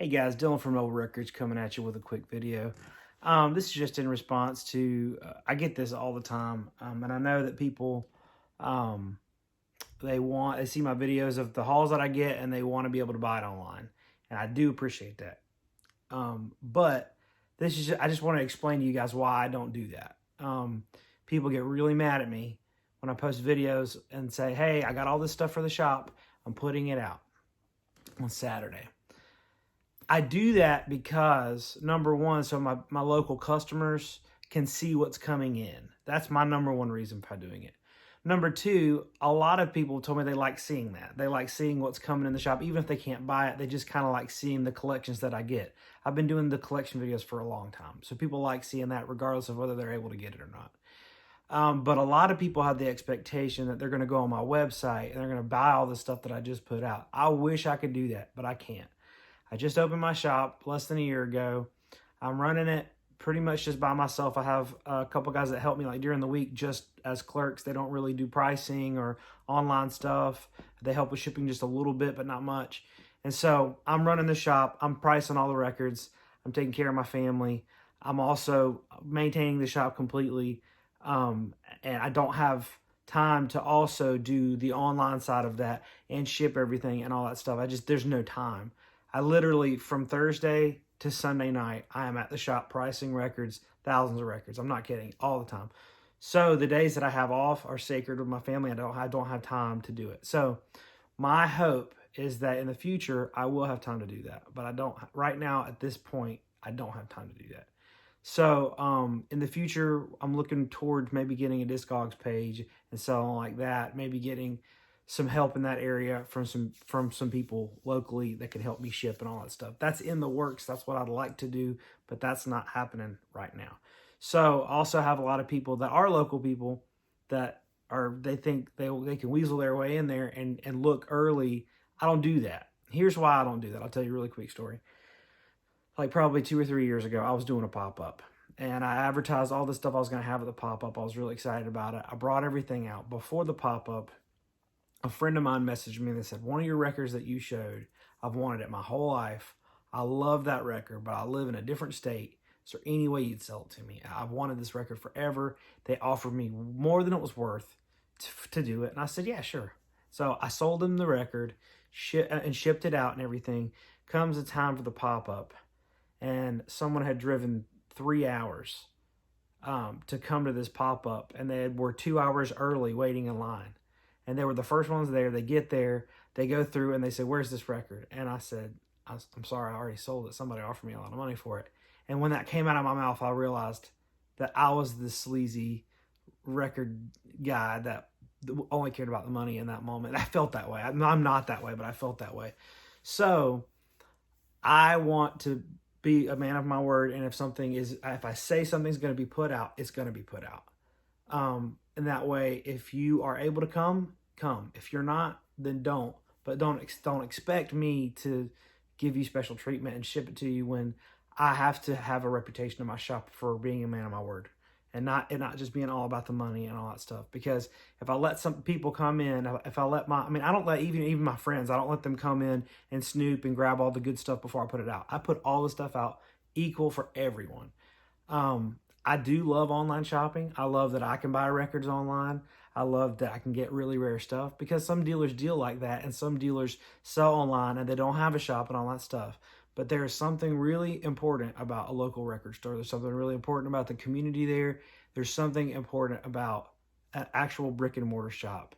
Hey guys, Dylan from Mobile Records coming at you with a quick video. This is just in response to, I get this all the time, and I know that people, um, they see my videos of the hauls that I get and they want to be able to buy it online. And I do appreciate that. But I just want to explain to you guys why I don't do that. People get really mad at me when I post videos and say, hey, I got all this stuff for the shop. I'm putting it out on Saturday. I do that because, number one, so my local customers can see what's coming in. That's my number one reason for doing it. Number two, a lot of people told me they like seeing that. They like seeing what's coming in the shop. Even if they can't buy it, they just kind of like seeing the collections that I get. I've been doing the collection videos for a long time. So people like seeing that regardless of whether they're able to get it or not. But a lot of people have the expectation that they're going to go on my website and they're going to buy all the stuff that I just put out. I wish I could do that, but I can't. I just opened my shop less than a year ago. I'm running it pretty much just by myself. I have a couple guys that help me like during the week just as clerks. They don't really do pricing or online stuff. They help with shipping just a little bit, but not much. And so I'm running the shop. I'm pricing all the records. I'm taking care of my family. I'm also maintaining the shop completely. And I don't have time to also do the online side of that and ship everything and all that stuff. There's no time. I literally, from Thursday to Sunday night, I am at the shop pricing records, thousands of records. I'm not kidding, all the time. So the days that I have off are sacred with my family. I don't have time to do it. So my hope is that in the future, I will have time to do that. But I don't, right now, at this point, I don't have time to do that. So in the future, I'm looking towards maybe getting a Discogs page and selling like that, maybe getting some help in that area from some people locally that can help me ship and all that stuff. That's in the works. That's what I'd like to do, but that's not happening right now. So I also have a lot of people that are local people that they think they can weasel their way in there and look early. I don't do that. Here's why I don't do that. I'll tell you a really quick story. Like probably 2 or 3 years ago, I was doing a pop-up and I advertised all the stuff I was going to have at the pop-up. I was really excited about it. I brought everything out before the pop-up. A friend of mine messaged me and they said, one of your records that you showed, I've wanted it my whole life. I love that record, but I live in a different state. Is there any way you'd sell it to me? I've wanted this record forever. They offered me more than it was worth to do it. And I said, yeah, sure. So I sold them the record and shipped it out and everything. Comes the time for the pop-up. And someone had driven 3 hours to come to this pop-up. And they were 2 hours early waiting in line. And they were the first ones there. They get there, they go through, and they say, where's this record? And I said, I'm sorry, I already sold it. Somebody offered me a lot of money for it. And when that came out of my mouth, I realized that I was this sleazy record guy that only cared about the money in that moment. I felt that way. I'm not that way, but I felt that way. So I want to be a man of my word. And if I say something's going to be put out, it's going to be put out. And that way, if you are able to come. If you're not, then don't. But don't expect me to give you special treatment and ship it to you when I have to have a reputation in my shop for being a man of my word and not just being all about the money and all that stuff. Because if I let some people come in, if I let I don't let even my friends, I don't let them come in and snoop and grab all the good stuff before I put it out. I put all the stuff out equal for everyone. I do love online shopping. I love that I can buy records online. I love that I can get really rare stuff because some dealers deal like that and some dealers sell online and they don't have a shop and all that stuff. But there is something really important about a local record store. There's something really important about the community there. There's something important about an actual brick and mortar shop.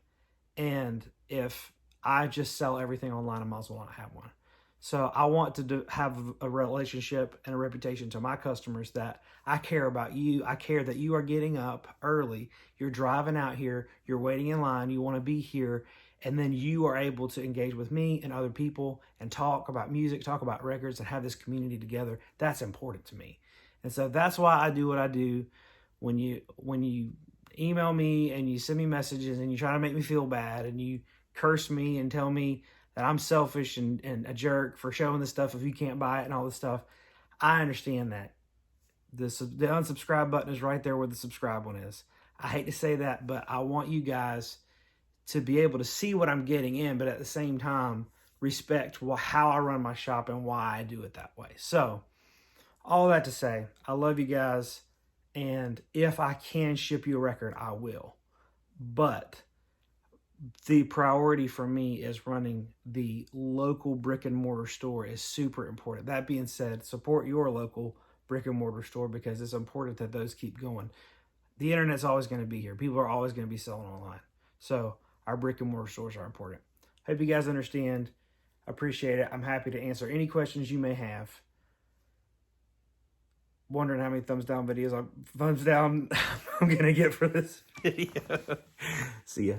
And if I just sell everything online, I might as well not have one. So I want to have a relationship and a reputation to my customers that I care about you. I care that you are getting up early. You're driving out here. You're waiting in line. You want to be here. And then you are able to engage with me and other people and talk about music, talk about records, and have this community together. That's important to me. And so that's why I do what I do. When you email me and you send me messages and you try to make me feel bad and you curse me and tell me that I'm selfish and a jerk for showing this stuff if you can't buy it and all this stuff, I understand that. The unsubscribe button is right there where the subscribe one is. I hate to say that, but I want you guys to be able to see what I'm getting in, but at the same time, respect how I run my shop and why I do it that way. So all that to say, I love you guys. And if I can ship you a record, I will. But the priority for me is running the local brick and mortar store is super important. That being said, support your local brick and mortar store because it's important that those keep going. The internet's always going to be here. People are always going to be selling online. So our brick and mortar stores are important. Hope you guys understand. Appreciate it. I'm happy to answer any questions you may have. Wondering how many thumbs down I'm going to get for this video. See ya.